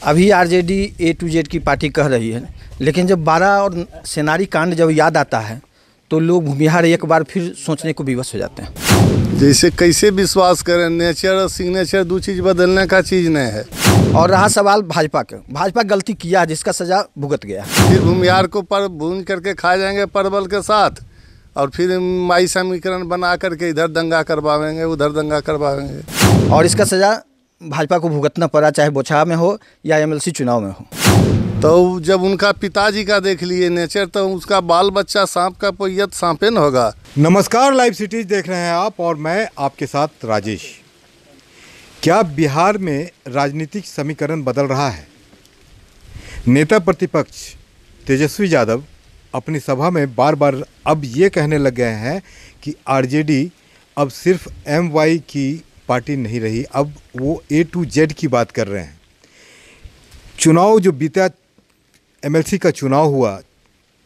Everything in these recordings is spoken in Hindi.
अभी आरजेडी ए टू जेड की पार्टी कह रही है, लेकिन जब 12 और सेनारी कांड जब याद आता है तो लोग भूमिहार एक बार फिर सोचने को विवश हो जाते हैं। जैसे कैसे विश्वास करें, नेचर और सिग्नेचर दो चीज़ बदलने का चीज़ नहीं है। और रहा सवाल भाजपा का, भाजपा गलती किया जिसका सजा भुगत गया। फिर भूमिहार को पर भून करके खा जाएंगे परवल के साथ, और फिर माई समीकरण बना करके इधर दंगा करवाएंगे उधर दंगा करवाएंगे। और इसका सजा भाजपा को भुगतना पड़ा, चाहे बोछार में हो या एमएलसी चुनाव में हो। तो जब उनका पिताजी का देख लिए नेचर, तो उसका बाल बच्चा सांप का पोयत सांपे न होगा। नमस्कार, लाइव सिटीज देख रहे हैं आप और मैं आपके साथ राजेश। क्या बिहार में राजनीतिक समीकरण बदल रहा है? नेता प्रतिपक्ष तेजस्वी यादव अपनी सभा में बार बार अब ये कहने लग गए हैं कि आरजेडी अब सिर्फ एमवाई की पार्टी नहीं रही, अब वो ए टू जेड की बात कर रहे हैं। चुनाव जो बीता, एमएलसी का चुनाव हुआ,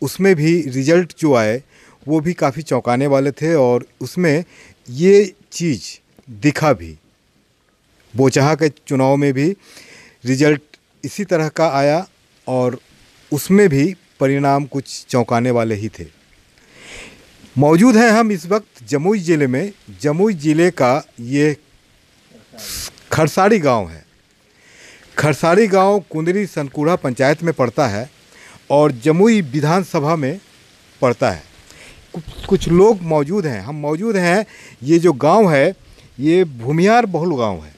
उसमें भी रिजल्ट जो आए वो भी काफ़ी चौंकाने वाले थे और उसमें ये चीज़ दिखा भी। बोचहा के चुनाव में भी रिजल्ट इसी तरह का आया और उसमें भी परिणाम कुछ चौंकाने वाले ही थे। मौजूद हैं हम इस वक्त जमुई ज़िले में। जमुई ज़िले का ये खरसाड़ी गांव है। खरसाड़ी गांव कुंदरी सनकुड़ा पंचायत में पड़ता है और जमुई विधानसभा में पड़ता है। कुछ लोग मौजूद हैं, हम मौजूद हैं। ये जो गांव है ये भूमिहार बहुल गांव है,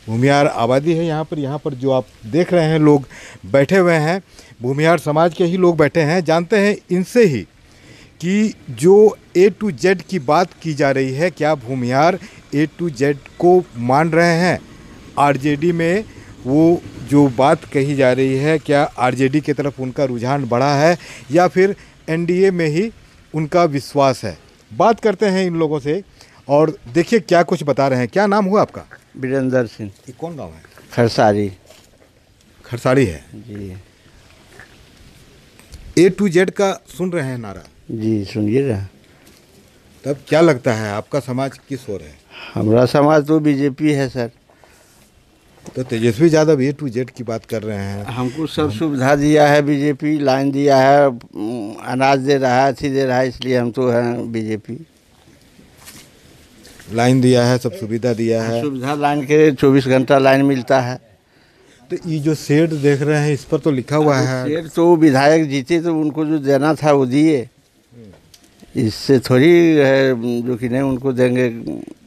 भूमिहार आबादी है यहाँ पर जो आप देख रहे हैं लोग बैठे हुए हैं, भूमिहार समाज के ही लोग बैठे हैं। जानते हैं इनसे ही कि जो ए टू जेड की बात की जा रही है, क्या भूमिहार ए टू जेड को मान रहे हैं? आरजेडी में वो जो बात कही जा रही है, क्या आरजेडी की तरफ उनका रुझान बढ़ा है या फिर एनडीए में ही उनका विश्वास है? बात करते हैं इन लोगों से और देखिए क्या कुछ बता रहे हैं। क्या नाम हुआ आपका? वीरेंद्र सिंह। ये कौन गांव है? खरसाड़ी। खरसाड़ी है जी। ए टू जेड का सुन रहे हैं नारा? जी सुनिए रहा। तब क्या लगता है आपका समाज किस ओर है? हमारा समाज तो बीजेपी है सर। तो तेजस्वी यादव ए टू जेड की बात कर रहे हैं। हमको सब सुविधा दिया है बीजेपी, लाइन दिया है, अनाज दे रहा है, अथी दे रहा है, इसलिए हम तो हैं बीजेपी। लाइन दिया है, सब सुविधा दिया है। सुविधा लाइन के 24 घंटा लाइन मिलता है। तो ये जो शेड देख रहे हैं इस पर तो लिखा हुआ है शेड तो विधायक जीते तो उनको जो देना था वो दिए, इससे थोड़ी है जो कि नहीं उनको देंगे।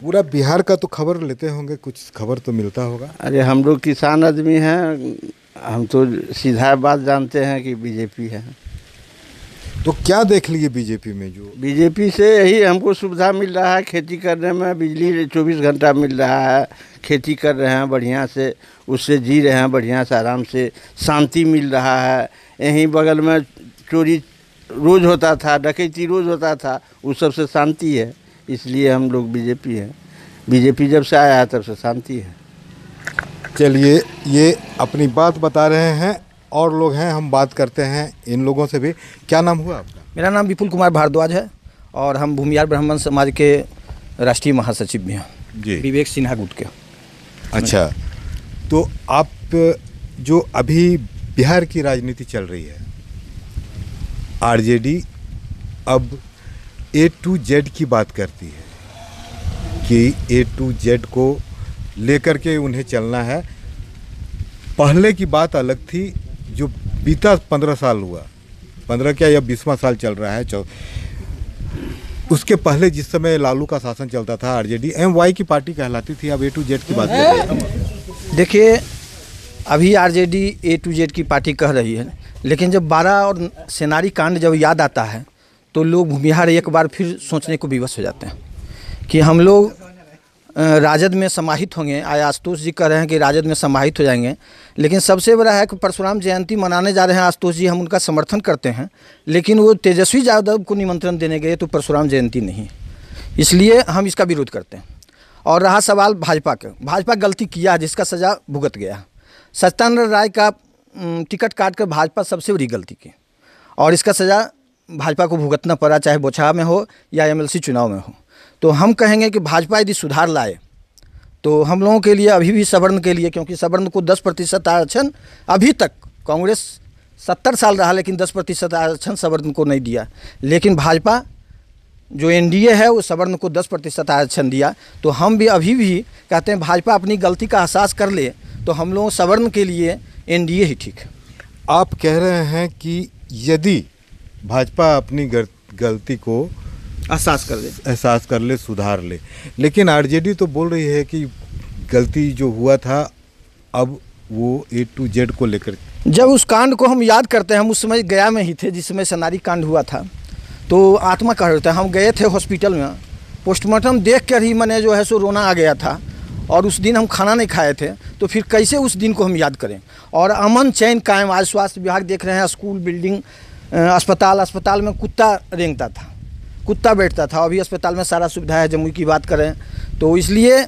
पूरा बिहार का तो खबर लेते होंगे, कुछ खबर तो मिलता होगा। अरे हम लोग किसान आदमी हैं, हम तो सीधा बात जानते हैं कि बीजेपी है। तो क्या देख लिए बीजेपी में? जो बीजेपी से यही हमको सुविधा मिल रहा है, खेती करने में बिजली 24 घंटा मिल रहा है, खेती कर रहे हैं बढ़िया से, उससे जी रहे हैं बढ़िया से, आराम से, शांति मिल रहा है। यहीं बगल में चोरी रोज़ होता था, डकैती रोज़ होता था, उस सब से शांति है, इसलिए हम लोग बीजेपी हैं। बीजेपी जब से आया है तब से शांति है। चलिए, ये अपनी बात बता रहे हैं और लोग हैं, हम बात करते हैं इन लोगों से भी। क्या नाम हुआ आपका? मेरा नाम विपुल कुमार भारद्वाज है और हम भूमिहार ब्राह्मण समाज के राष्ट्रीय महासचिव भी हैं जी, विवेक सिन्हा गुट के। अच्छा, तो आप जो अभी बिहार की राजनीति चल रही है, आरजेडी अब ए टू जेड की बात करती है कि ए टू जेड को लेकर के उन्हें चलना है। पहले की बात अलग थी, जो बीता 15 साल हुआ, 15 क्या या 20वां साल चल रहा है। उसके पहले जिस समय लालू का शासन चलता था, आरजेडी एमवाई की पार्टी कहलाती थी, अब ए टू जेड की बात कर रही है। देखिए, अभी आरजेडी ए टू जेड की पार्टी कह रही है, लेकिन जब 12 और सेनारी कांड जब याद आता है तो लोग भूमिहार एक बार फिर सोचने को विवश हो जाते हैं कि हम लोग राजद में समाहित होंगे। आशुतोष जी कह रहे हैं कि राजद में समाहित हो जाएंगे, लेकिन सबसे बड़ा है कि परशुराम जयंती मनाने जा रहे हैं आशुतोष जी, हम उनका समर्थन करते हैं, लेकिन वो तेजस्वी यादव को निमंत्रण देने गए तो परशुराम जयंती नहीं, इसलिए हम इसका विरोध करते हैं। और रहा सवाल भाजपा का, भाजपा गलती किया जिसका सजा भुगत गया। सत्यानंद राय का टिकट काट कर भाजपा सबसे बड़ी गलती की और इसका सजा भाजपा को भुगतना पड़ा, चाहे बोछार में हो या एमएलसी चुनाव में हो। तो हम कहेंगे कि भाजपा यदि सुधार लाए तो हम लोगों के लिए अभी भी सवर्ण के लिए, क्योंकि सवर्ण को 10% आरक्षण अभी तक, कांग्रेस 70 साल रहा लेकिन 10% आरक्षण सवर्ण को नहीं दिया, लेकिन भाजपा जो एनडीए है वो सवर्ण को 10% आरक्षण दिया। तो हम भी अभी भी कहते हैं भाजपा अपनी गलती का एहसास कर ले तो हम लोग सवर्ण के लिए एनडीए ही ठीक है। आप कह रहे हैं कि यदि भाजपा अपनी गलती को एहसास कर ले, सुधार ले, लेकिन आरजेडी तो बोल रही है कि गलती जो हुआ था अब वो A to Z को लेकर। जब उस कांड को हम याद करते हैं, हम उस समय गया में ही थे जिस समय सनारी कांड हुआ था, तो आत्मा कह रहे थे। हम गए थे हॉस्पिटल में, पोस्टमार्टम देख कर ही मैंने जो है सो रोना आ गया था, और उस दिन हम खाना नहीं खाए थे, तो फिर कैसे उस दिन को हम याद करें। और अमन चैन कायम, आज स्वास्थ्य विभाग देख रहे हैं, स्कूल, बिल्डिंग, अस्पताल में कुत्ता रेंगता था, कुत्ता बैठता था। अभी अस्पताल में सारा सुविधा है। जमुई की बात करें तो इसलिए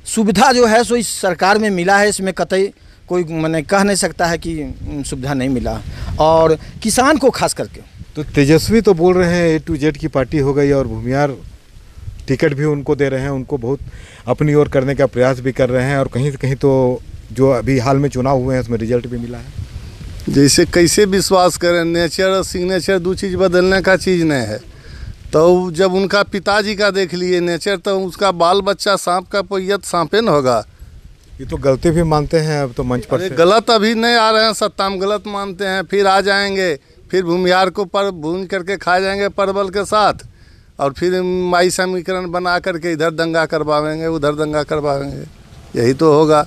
सुविधा जो है सो इस सरकार में मिला है, इसमें कतई कोई मैंने कह नहीं सकता है कि सुविधा नहीं मिला। और किसान को खास करके तो तेजस्वी तो बोल रहे हैं A to Z की पार्टी हो गई, और भूमियार टिकट भी उनको दे रहे हैं, उनको बहुत अपनी ओर करने का प्रयास भी कर रहे हैं, और कहीं कहीं तो जो अभी हाल में चुनाव हुए हैं उसमें रिजल्ट भी मिला है। जैसे कैसे विश्वास करें, नेचर और सिग्नेचर दो चीज़ बदलने का चीज़ नहीं है। तो जब उनका पिताजी का देख लिए नेचर, तो उसका बाल बच्चा सांप का पोयत सांपे न होगा। ये तो गलती भी मानते हैं अब तो मंच पर से। गलत अभी नहीं आ रहे हैं, सत्ता में गलत मानते हैं, फिर आ जाएंगे, फिर भूमिहार को भून करके खा जाएंगे परवल के साथ, और फिर माई समीकरण बना करके इधर दंगा करवाएंगे, उधर दंगा करवाएंगे, यही तो होगा।